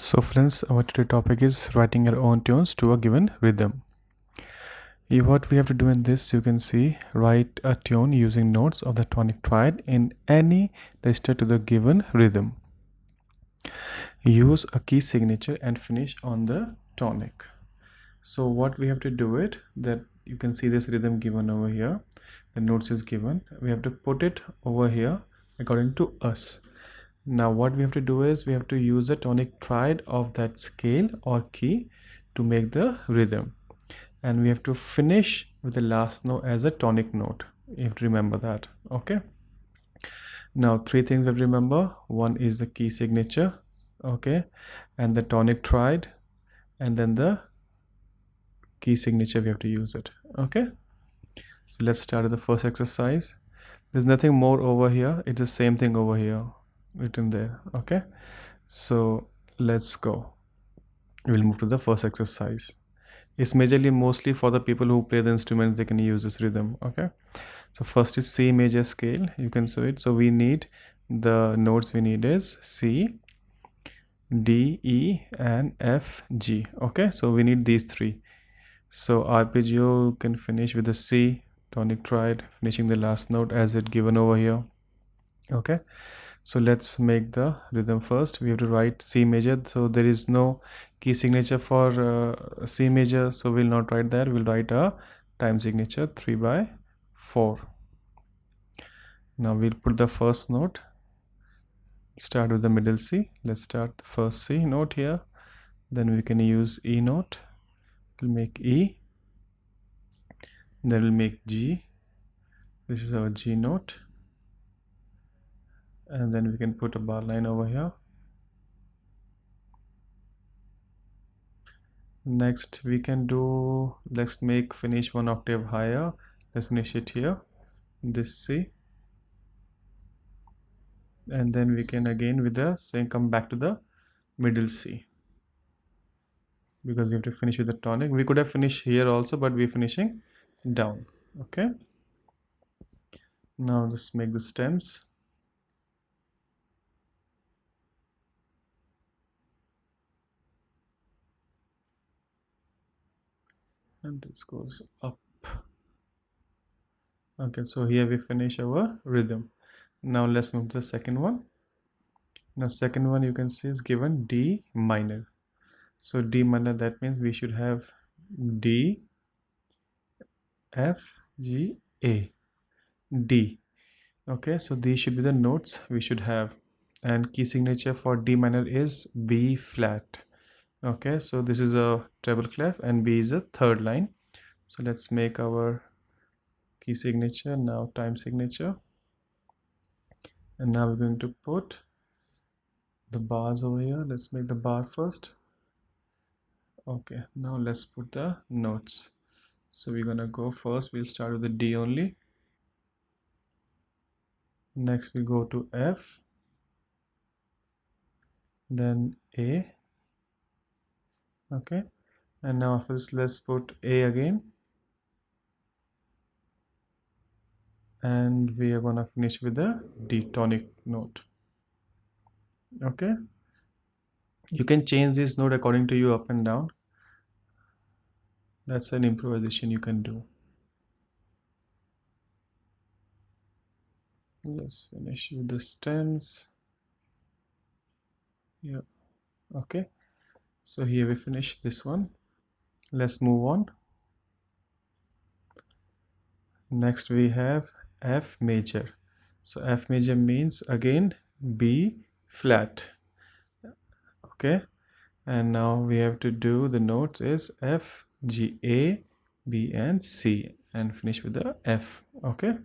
So friends, our today topic is writing your own tunes to a given rhythm. What we have to do in this, you can see, write a tune using notes of the tonic triad in any register to the given rhythm. Use a key signature and finish on the tonic. So what we have to do it, that you can see this rhythm given over here, the notes is given, we have to put it over here according to us. Now what we have to do is we have to use the tonic triad of that scale or key to make the rhythm, and we have to finish with the last note as a tonic note. You have to remember that. Okay, now three things we have to remember. One is the key signature, okay, and the tonic triad, and then the key signature we have to use it. Okay, so let's start with the first exercise. There's nothing more over here, it's the same thing over here written there. Okay, so let's go. We'll move to the first exercise. It's majorly mostly for the people who play the instruments, they can use this rhythm. Okay, so first is C major scale, you can see it. So we need the notes we need is C, D, E and F, G. Okay, so we need these three. So arpeggio can finish with the C tonic triad, finishing the last note as it given over here. Okay, so let's make the rhythm first. We have to write C major, so there is no key signature for C major, so we'll not write that. We'll write a time signature 3/4. Now we'll put the first note, start with the middle C. Let's start the first C note here, then we can use E note. We'll make E, then we'll make G. This is our G note, and then we can put a bar line over here. Next we can do, let's make finish one octave higher. Let's finish it here, this C, and then we can again with the same come back to the middle C, because we have to finish with the tonic. We could have finished here also, but we're finishing down. Okay, now let's make the stems. And this goes up. Okay, so here we finish our rhythm. Now let's move to the second one. Now second one you can see is given D minor. So D minor, that means we should have D, F, G, A, D. Okay, so these should be the notes we should have, and key signature for D minor is B flat. Okay, so this is a treble clef and B is a third line. So let's make our key signature, now time signature, and now we're going to put the bars over here. Let's make the bar first. Okay, now let's put the notes. So we're gonna go first, we'll start with the D only. Next we go to F, then A. Okay, and now first let's put A again, and we are gonna finish with the D tonic note. Okay, you can change this note according to you up and down. That's an improvisation you can do. Let's finish with the stems. Yeah, okay, so here we finish this one. Let's move on. Next we have F major. So F major means again B flat. Okay, and now we have to do the notes is F, G, A, B and C, and finish with the F. Okay,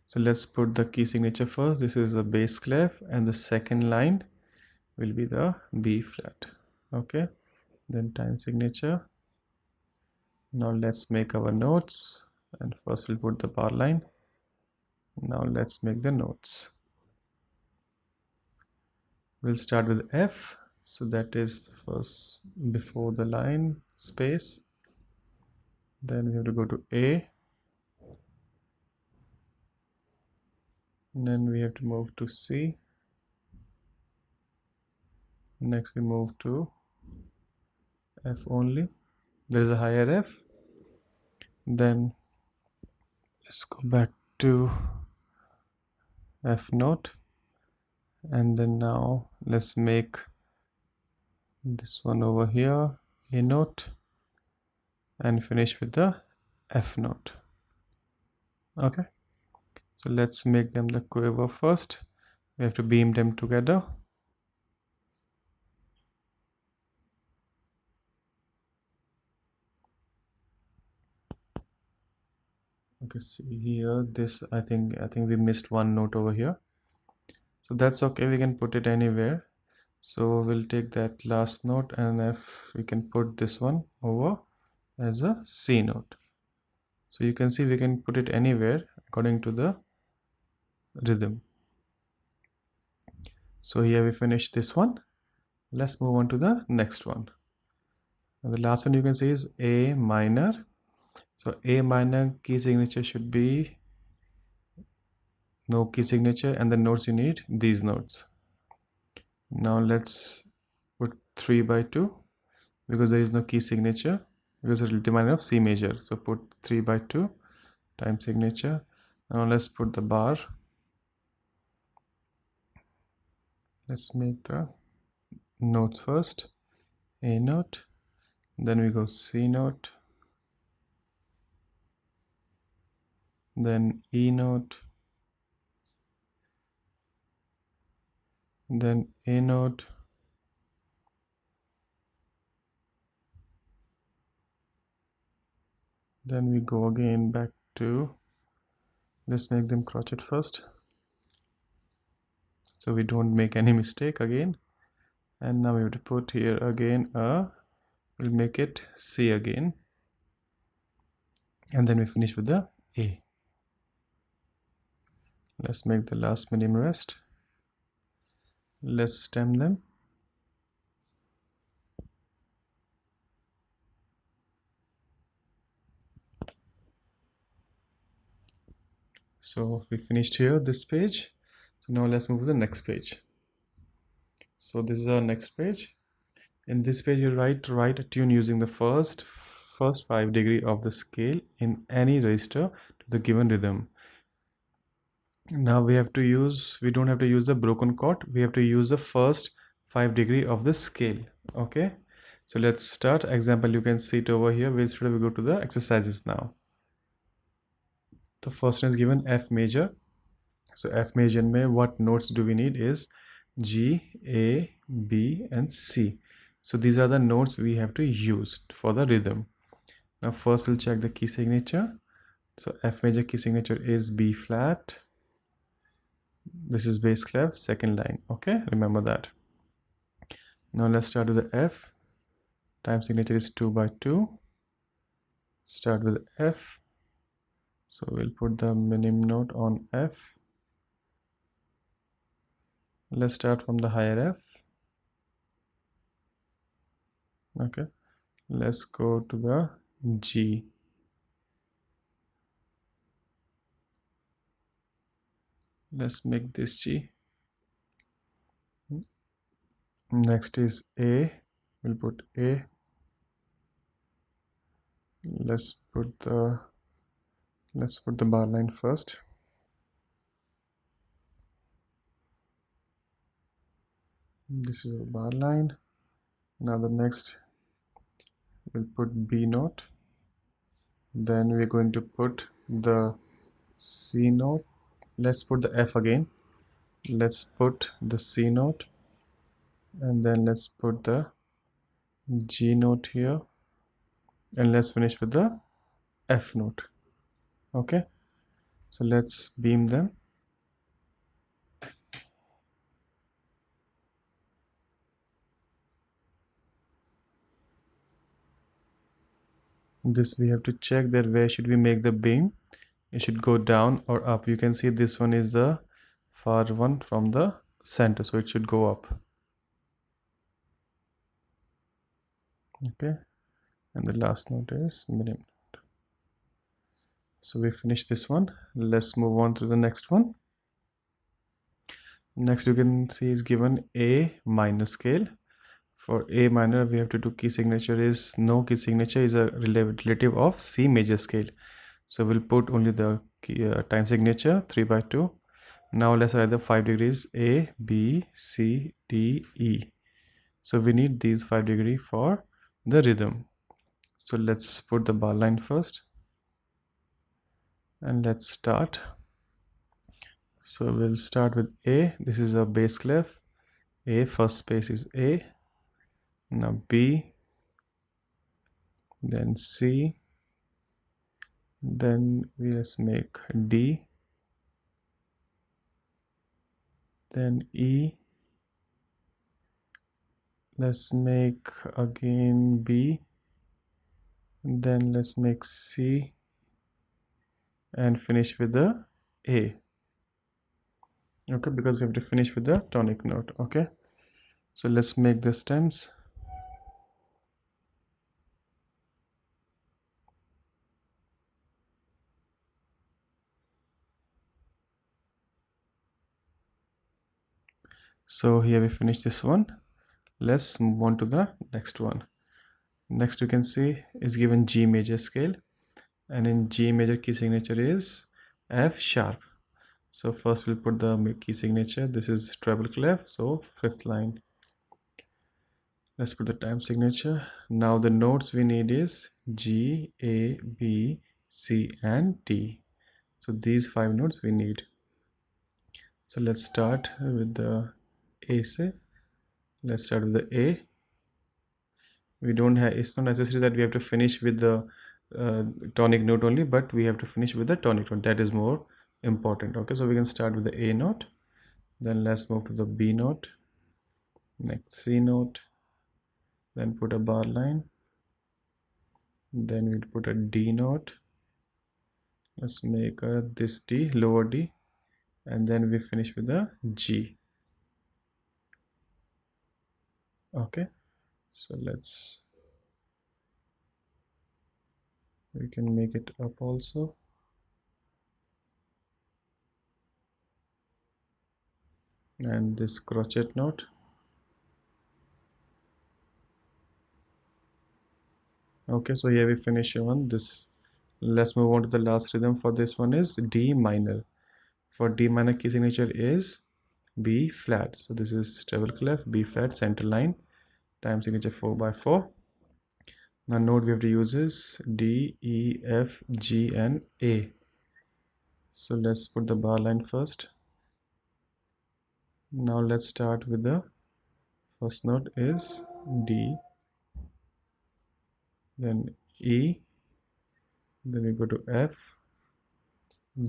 so let's put the key signature first. This is the bass clef, and the second line will be the B flat. Okay, then time signature. Now let's make our notes, and first we'll put the bar line. Now let's make the notes. We'll start with F, so that is the first before the line space. Then we have to go to A, and then we have to move to C, Next we move to F only. There is a higher F. Then let's go back to F note, and then now let's make this one over here A note and finish with the F note. Okay, so let's make them the quiver first. We have to beam them together. Okay, see here, this I think we missed one note over here, so that's okay, we can put it anywhere. So we'll take that last note, and if we can put this one over as a C note. So you can see we can put it anywhere according to the rhythm. So here we finish this one. Let's move on to the next one. Now the last one you can see is A minor. So A minor key signature should be no key signature, and the notes you need these notes. Now let's put 3/2 because there is no key signature, because it will be minor of C major. So put 3/2 time signature. Now let's put the bar. Let's make the notes first. A note, then we go C note, then E note, then A note, then we go again back to, let's make them crotchet first so we don't make any mistake again. And now we have to put here again we'll make it C again, and then we finish with the A. Let's make the last minim rest. Let's stem them. So we finished here this page. So now let's move to the next page. So this is our next page. In this page you write a tune using the first 5 degree of the scale in any register to the given rhythm. Now we don't have to use the broken chord, we have to use the first 5 degree of the scale. Okay, so let's start. Example, you can see it over here. We go to the exercises now. The first one is given F major. So F major mein what notes do we need is G, A, B and C. So these are the notes we have to use for the rhythm. Now first we'll check the key signature. So F major key signature is B flat. This is bass clef, second line. Okay, remember that. Now let's start with the F. Time signature is 2/2. Start with F. So we'll put the minim note on F. Let's start from the higher F. Okay, let's go to the G. Let's make this G. Next is A. We'll put A. Let's put the bar line first. This is a bar line. Now the next we'll put B note. Then we're going to put the C note. Let's put the F again. Let's put the C note, and then let's put the G note here, and let's finish with the F note. Okay, so let's beam them. This we have to check that where should we make the beam. It should go down or up. You can see this one is the far one from the center, so it should go up. Okay, and the last note is minim note. So we finished this one. Let's move on to the next one. Next you can see is given A minor scale. For A minor, we have to do key signature is no key signature is a relative of C major scale. So we'll put only the key, time signature 3/2. Now let's write the 5 degrees A, B, C, D, E. So we need these 5 degrees for the rhythm. So let's put the bar line first and let's start. So we'll start with A. This is a bass clef. A, first space is A. Now B, then C, then let's make D, then E, let's make again B, then let's make C, and finish with the A. Okay, because we have to finish with the tonic note. Okay, so let's make the stems. So here we finish this one. Let's move on to the next one. Next you can see is given G major scale, and in G major key signature is F sharp. So first we'll put the key signature. This is treble clef, so 5th line. Let's put the time signature. Now the notes we need is G, A, B, C and D. So these 5 notes we need. So let's start with the A. Let's start with the A. We don't have, it's not necessary that we have to finish with the tonic note only, but we have to finish with the tonic note. That is more important. Okay, so we can start with the A note, then let's move to the B note, next C note, then put a bar line, then we put a D note, let's make this D, lower D, and then we finish with the G. Okay, so we can make it up also. And this crochet note. Okay, so here we finish on this. Let's move on to the last rhythm. For this one is D minor. For D minor key signature is B flat. So this is treble clef, B flat, center line, time signature 4/4. Now note we have to use is D, E, F, G and A. So let's put the bar line first. Now let's start with the first note is D, then E, then we go to F,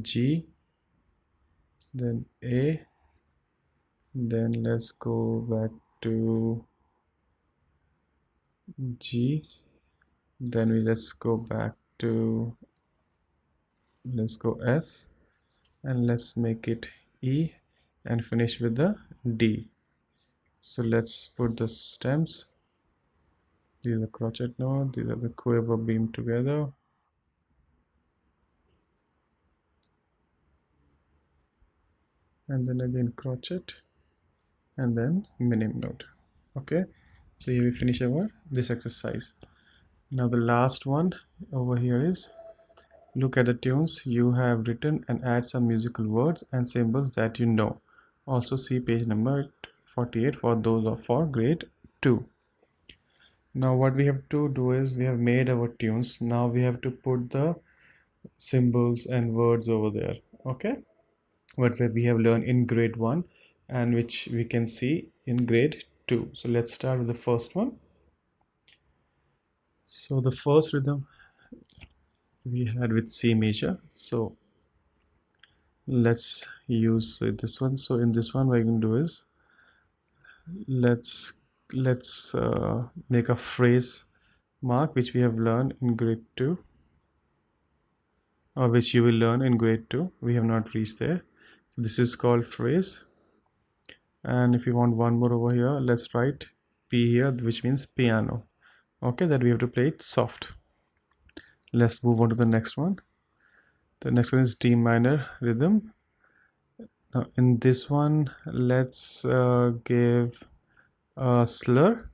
G, then A, then let's go back to G, then let's go back to, let's go F, and let's make it E and finish with the D. So let's put the stems. These are the crochet note, these are the quiver beam together. And then again crochet and then minim note. Okay, so here we finish our this exercise. Now the last one over here is look at the tunes you have written and add some musical words and symbols that you know. Also see page number 48 for those of for grade 2. Now what we have to do is we have made our tunes. Now we have to put the symbols and words over there. Okay, what we have learned in grade 1 and which we can see in grade 2. So let's start with the first one. So the first rhythm we had with C major. So let's use this one. So in this one what I can do is let's make a phrase mark which we have learned in grade 2, or which you will learn in grade 2. We have not reached there. So this is called phrase. And if you want one more over here, let's write P here, which means piano. Okay, that we have to play it soft. Let's move on to the next one. The next one is D minor rhythm. Now in this one let's give a slur.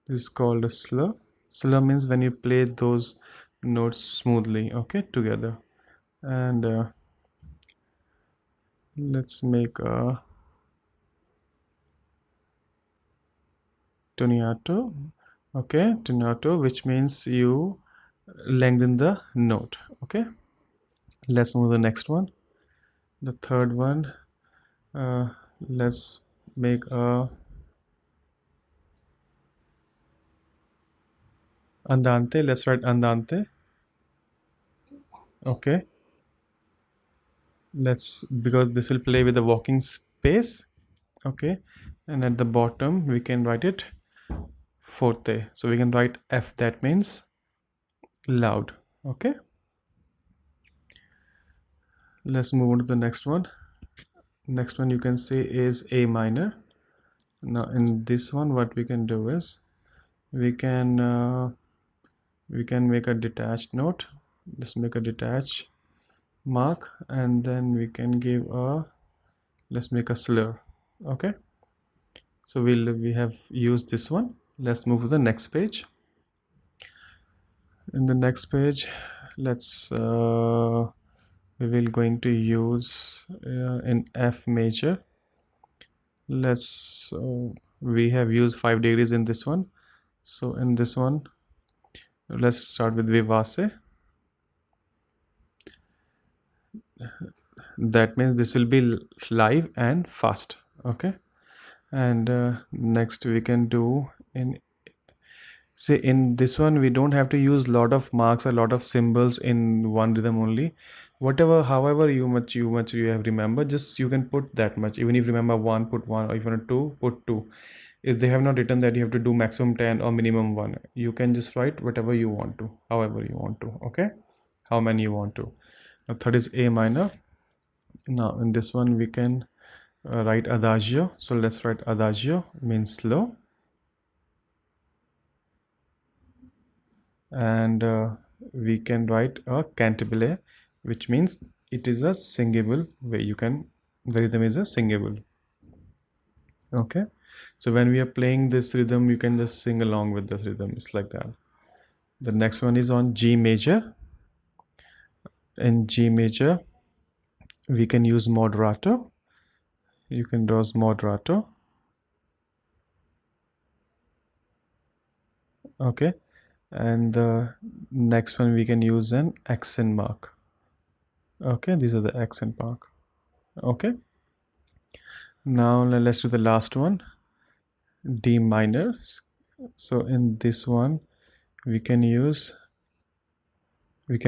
This is called a slur. Slur means when you play those notes smoothly, okay, together. And let's make a toniato. Okay, toniato, which means you lengthen the note. Okay, let's move to the next one. The third one, uh, let's make a andante. Let's write andante. Okay, let's, because this will play with the walking space. Okay, and at the bottom we can write it forte, so we can write F, that means loud. Okay, let's move on to the next one. Next one you can say is A minor. Now in this one what we can do is we can make a detached note. Just make a detached mark, and then we can give a, let's make a slur. Okay, so we have used this one. Let's move to the next page. In the next page, let's we will going to use in F major. Let's we have used 5 degrees in this one, so in this one let's start with vivace. That means this will be live and fast. Okay, and next we can do in, say in this one we don't have to use lot of marks, a lot of symbols in one rhythm only. Whatever, however you have remember, just you can put that much. Even if you remember one, put one, or if you want two, put two. If they have not written that you have to do maximum 10 or minimum 1, you can just write whatever you want to, however you want to. Okay, how many you want to. Now third is A minor. Now in this one we can write adagio, so let's write adagio, means slow. And we can write a cantabile, which means it is a singable way. You can, the rhythm is a singable. Okay, so when we are playing this rhythm you can just sing along with this rhythm. It's like that. The next one is on G major. In G major we can use moderato. You can do moderato. Okay, and the next one we can use an accent mark. Okay, these are the accent mark. Okay, now let's do the last one, D minor. So in this one we can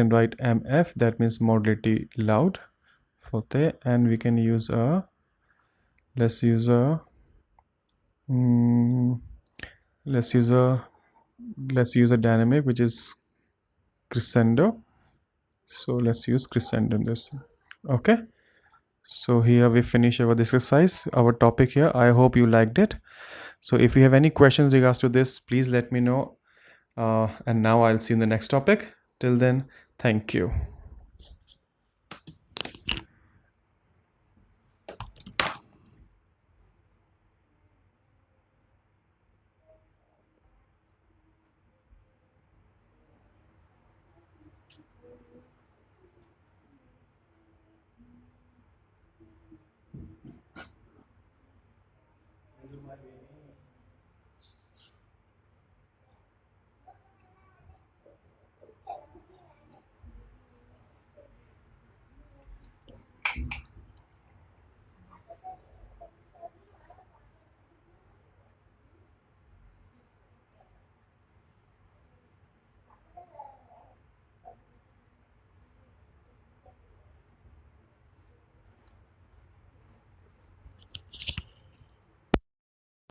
write MF, that means moderately loud, forte, and we can use a, let's use a mm, let's use a dynamic which is crescendo. So let's use crescendo in this. Okay, so here we finish our exercise, our topic here. I hope you liked it. So if you have any questions regards to this, please let me know. And now I'll see you in the next topic. Till then, thank you.